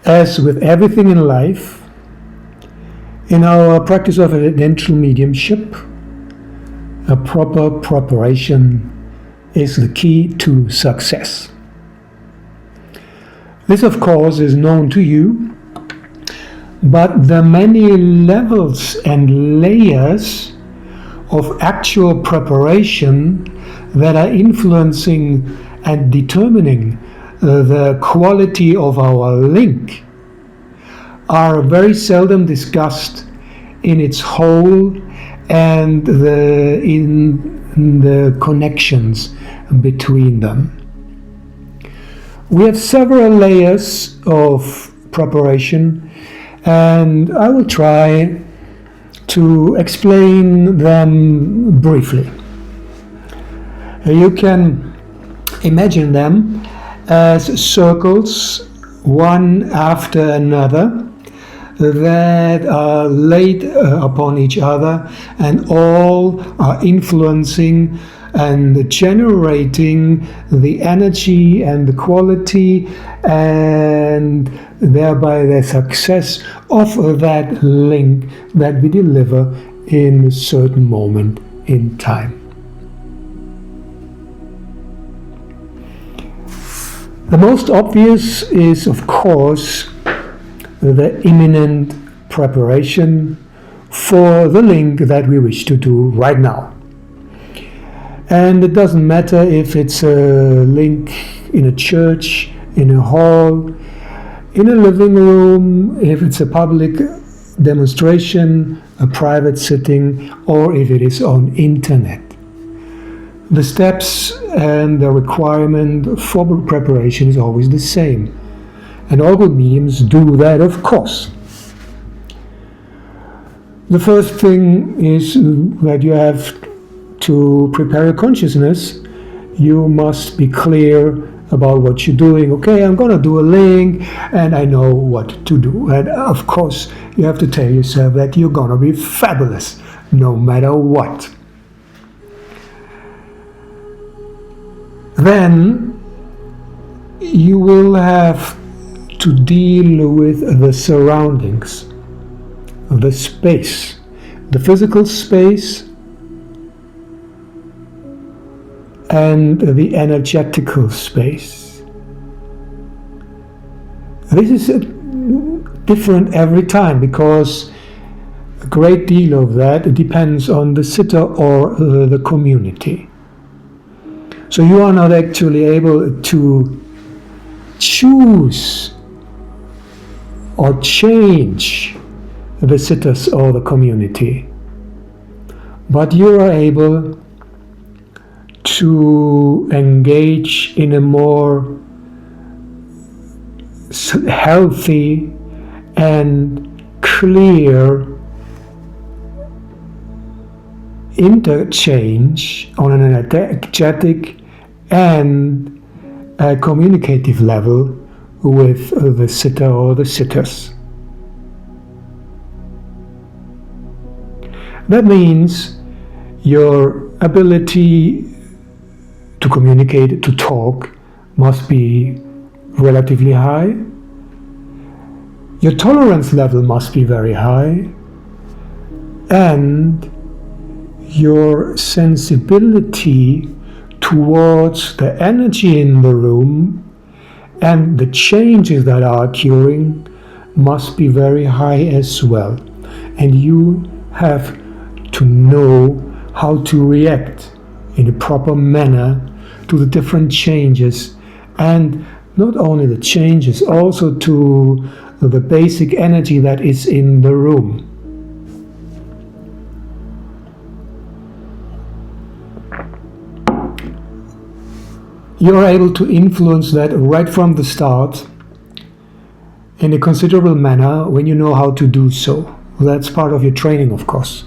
As with everything in life, in our practice of evidential mediumship, a proper preparation is the key to success. This, of course, is known to you, but the many levels and layers of actual preparation that are influencing and determining the quality of our link are very seldom discussed in its whole and in the connections between them. We have several layers of preparation, and I will try to explain them briefly. You can imagine them as circles, one after another, that are laid upon each other, and all are influencing and generating the energy and the quality and thereby the success of that link that we deliver in a certain moment in time. The most obvious is, of course, the imminent preparation for the link that we wish to do right now. And it doesn't matter if it's a link in a church, in a hall, in a living room, if it's a public demonstration, a private sitting, or if it is on internet. The steps and the requirement for preparation is always the same. And all good mediums do that, of course. The first thing is that you have to prepare your consciousness. You must be clear about what you're doing. Okay, I'm going to do a link and I know what to do. And of course, you have to tell yourself that you're going to be fabulous no matter what. Then you will have to deal with the surroundings, the space, the physical space, and the energetical space. This is different every time because a great deal of that depends on the sitter or the community. So you are not actually able to choose or change the sitters or the community, but you are able to engage in a more healthy and clear interchange on an energetic and a communicative level with the sitter or the sitters. That means your ability to communicate, to talk, must be relatively high. Your tolerance level must be very high. And your sensibility towards the energy in the room and the changes that are occurring must be very high as well. And you have to know how to react in a proper manner to the different changes, and not only the changes, also to the basic energy that is in the room. You're able to influence that right from the start in a considerable manner when you know how to do so. That's part of your training, of course.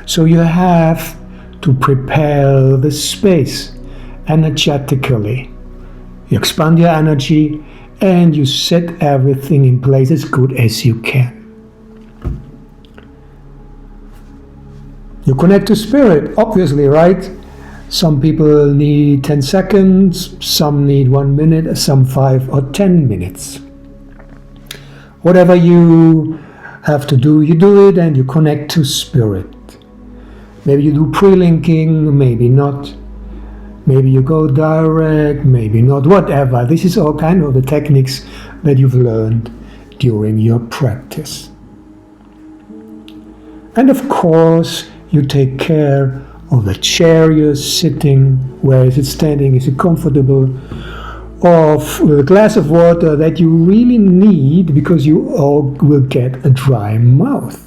So you have to prepare the space energetically. You expand your energy and you set everything in place as good as you can. You connect to spirit, obviously, right? Some people need 10 seconds, some need 1 minute, some 5 or 10 minutes. Whatever you have to do, you do it and you connect to spirit. Maybe you do pre-linking, maybe not. Maybe you go direct, maybe not, whatever. This is all kind of the techniques that you've learned during your practice. And of course, you take care of the chair you're sitting, where is it standing, is it comfortable, of a glass of water that you really need because you all will get a dry mouth.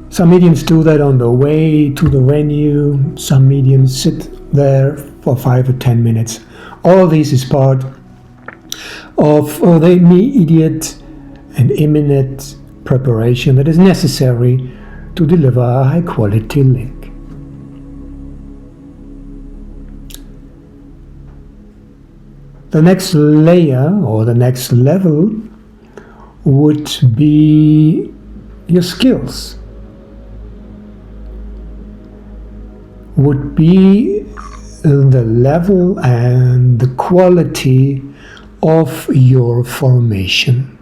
Some mediums do that on the way to the venue. Some mediums sit there for 5 or 10 minutes. All this is part of the immediate and imminent preparation that is necessary to deliver a high quality link. The next layer or the next level would be your skills. Would be the level and the quality of your formation.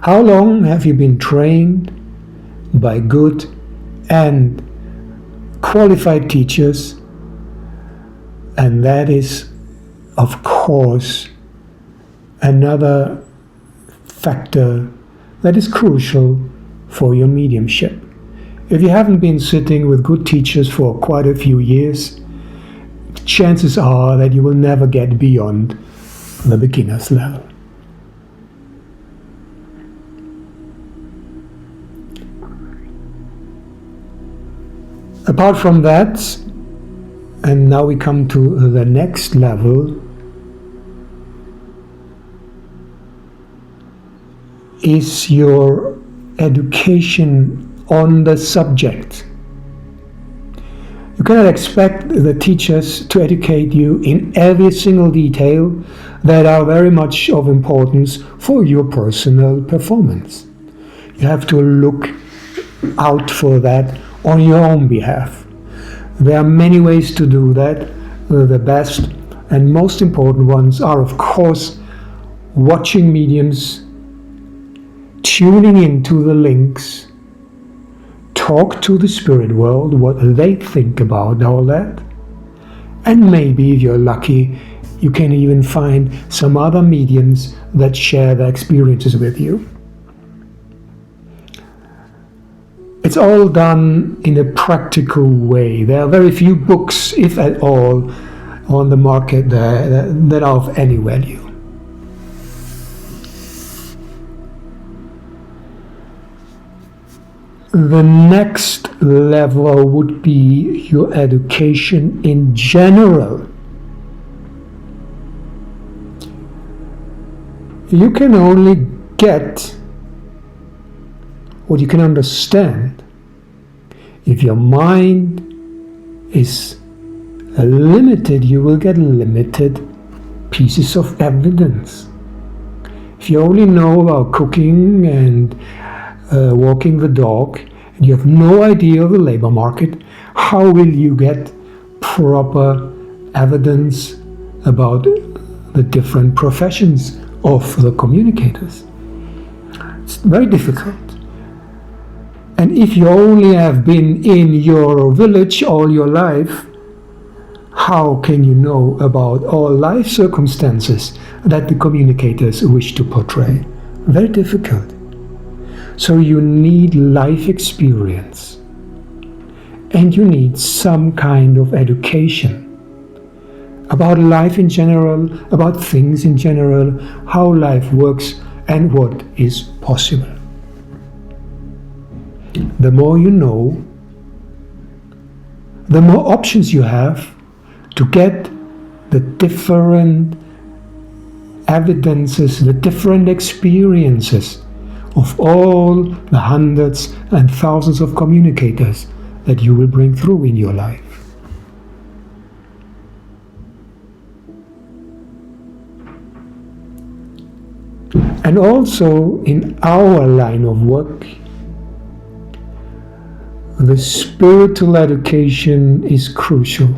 How long have you been trained by good and qualified teachers? And that is, of course, another factor that is crucial for your mediumship. If you haven't been sitting with good teachers for quite a few years, chances are that you will never get beyond the beginner's level. Apart from that, and now we come to the next level, is your education on the subject. You cannot expect the teachers to educate you in every single detail that are very much of importance for your personal performance. You have to look out for that on your own behalf. There are many ways to do that. The best and most important ones are, of course, watching mediums, tuning into the links, talk to the spirit world, what they think about all that. And maybe if you're lucky, you can even find some other mediums that share their experiences with you. It's all done in a practical way. There are very few books, if at all, on the market that are of any value. The next level would be your education in general. You can only get what you can understand if your mind is limited. You will get limited pieces of evidence. If you only know about cooking and walking the dog, and you have no idea of the labor market, how will you get proper evidence about the different professions of the communicators? It's very difficult. And if you only have been in your village all your life, how can you know about all life circumstances that the communicators wish to portray? Very difficult. So you need life experience, and you need some kind of education about life in general, about things in general, how life works and what is possible. The more you know, the more options you have to get the different evidences, the different experiences of all the hundreds and thousands of communicators that you will bring through in your life. And also in our line of work, the spiritual education is crucial.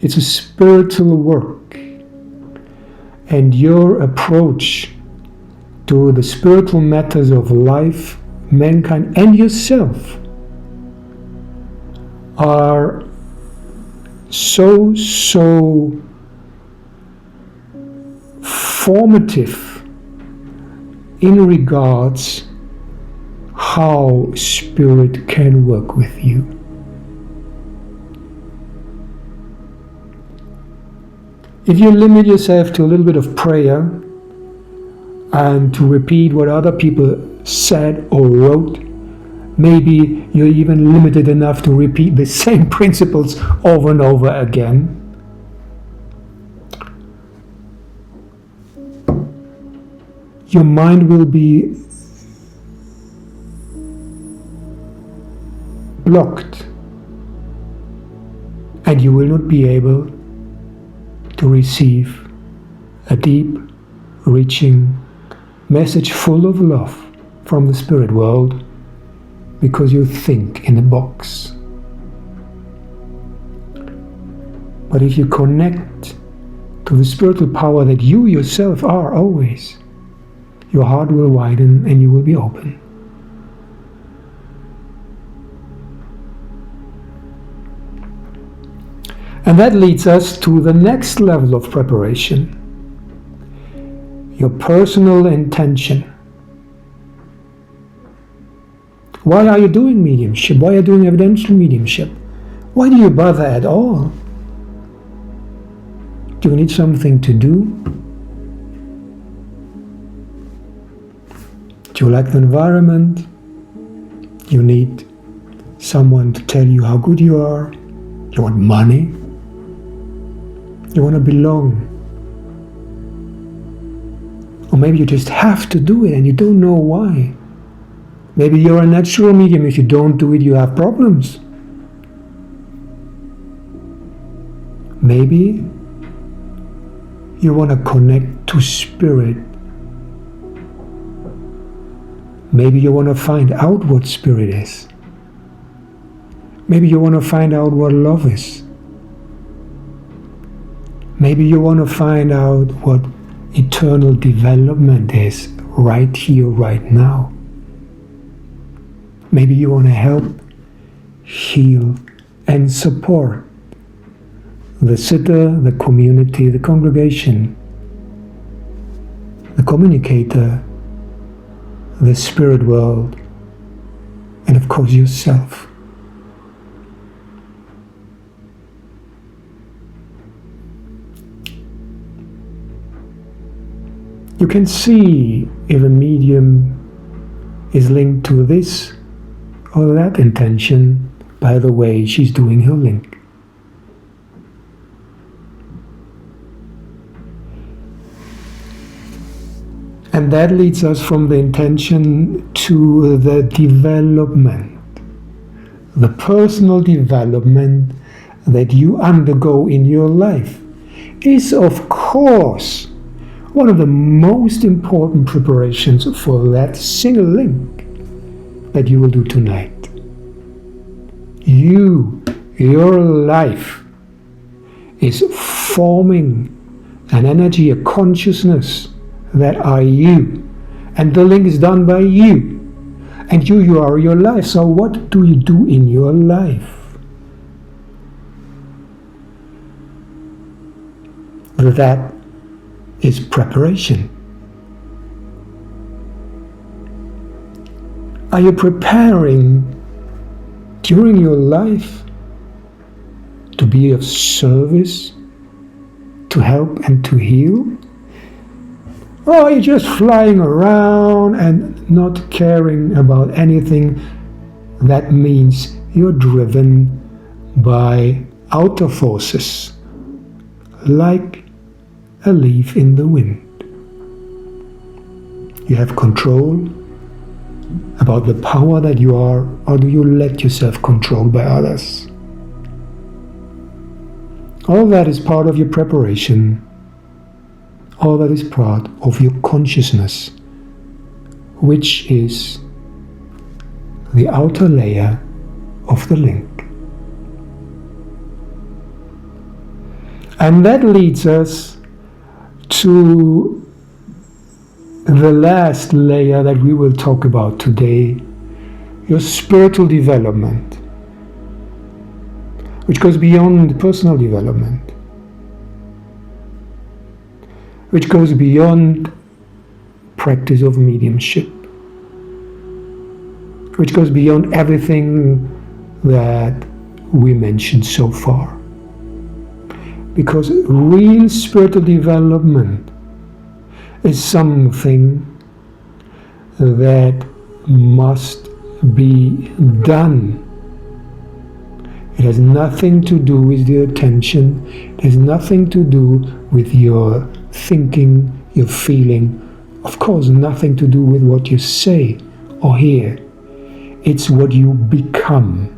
It's a spiritual work, and your approach to the spiritual matters of life, mankind, and yourself are so formative in regards how spirit can work with you. If you limit yourself to a little bit of prayer and to repeat what other people said or wrote, maybe you're even limited enough to repeat the same principles over and over again. Your mind will be blocked, and you will not be able to receive a deep, reaching message full of love from the spirit world, because you think in a box. But if you connect to the spiritual power that you yourself are always, your heart will widen and you will be open. And that leads us to the next level of preparation, your personal intention. Why are you doing mediumship? Why are you doing evidential mediumship? Why do you bother at all? Do you need something to do? Do you like the environment? You need someone to tell you how good you are? You want money? You want to belong? Or maybe you just have to do it and you don't know why. Maybe you're a natural medium. If you don't do it, you have problems. Maybe you want to connect to spirit. Maybe you want to find out what spirit is. Maybe you want to find out what love is. Maybe you want to find out what eternal development is right here, right now. Maybe you want to help, heal, and support the sitter, the community, the congregation, the communicator, the spirit world, and of course yourself. You can see if a medium is linked to this or that intention by the way she's doing her link. And that leads us from the intention to the development, the personal development that you undergo in your life is, of course, one of the most important preparations for that single link that you will do tonight. Your life is forming an energy, a consciousness that are you, and the link is done by you, and you are your life. So what do you do in your life? That is preparation. Are you preparing during your life to be of service, to help and to heal? Or are you just flying around and not caring about anything? That means you're driven by outer forces, like a leaf in the wind. You have control about the power that you are, or do you let yourself controlled by others? All that is part of your preparation. All that is part of your consciousness, which is the outer layer of the link. And that leads us to the last layer that we will talk about today, your spiritual development, which goes beyond personal development, which goes beyond practice of mediumship, which goes beyond everything that we mentioned so far. Because real spiritual development is something that must be done. It has nothing to do with your attention. It has nothing to do with your thinking, your feeling. Of course, nothing to do with what you say or hear. It's what you become.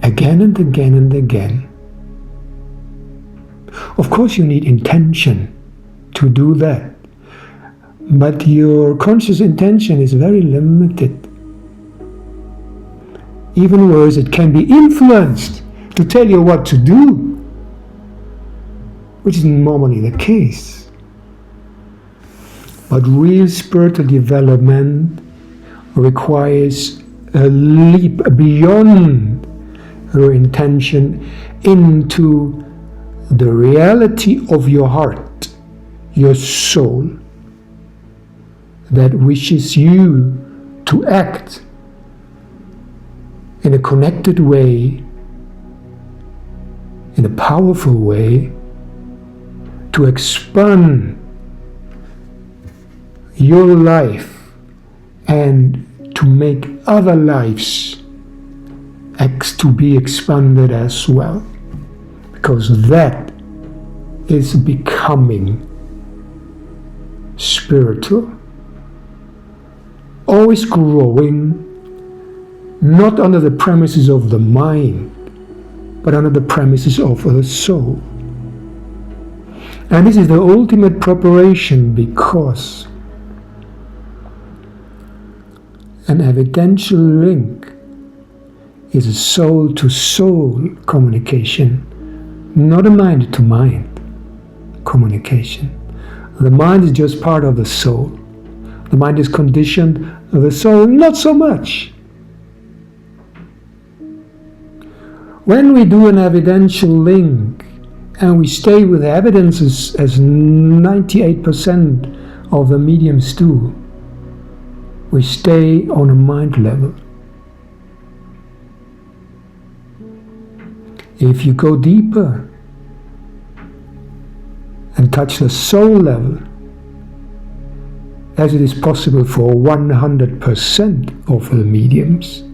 Again and again and again. Of course, you need intention to do that. But your conscious intention is very limited. Even worse, it can be influenced to tell you what to do, which is normally the case. But real spiritual development requires a leap beyond your intention into the reality of your heart, your soul, that wishes you to act in a connected way, in a powerful way, to expand your life and to make other lives to be expanded as well. Because that is becoming spiritual. Always growing, not under the premises of the mind, but under the premises of the soul. And this is the ultimate preparation, because an evidential link is a soul-to-soul communication, not a mind-to-mind communication. The mind is just part of the soul. The mind is conditioned, the soul not so much. When we do an evidential link and we stay with evidences, as 98% of the mediums do, we stay on a mind level. If you go deeper and touch the soul level, as it is possible for 100% of the mediums,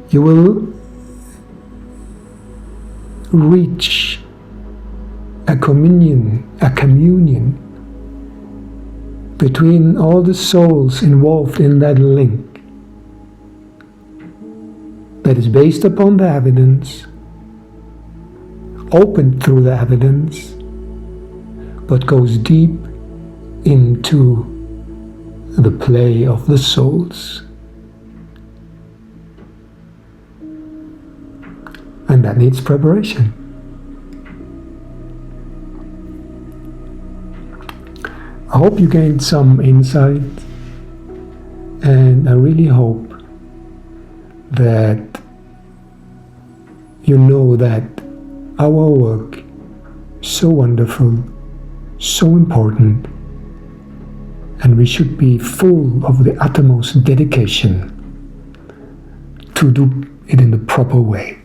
you will reach a communion between all the souls involved in that link, that is based upon the evidence, opened through the evidence, but goes deep into the play of the souls. And that needs preparation. I hope you gained some insight, and I really hope that you know that our work is so wonderful, so important, and we should be full of the uttermost dedication to do it in the proper way.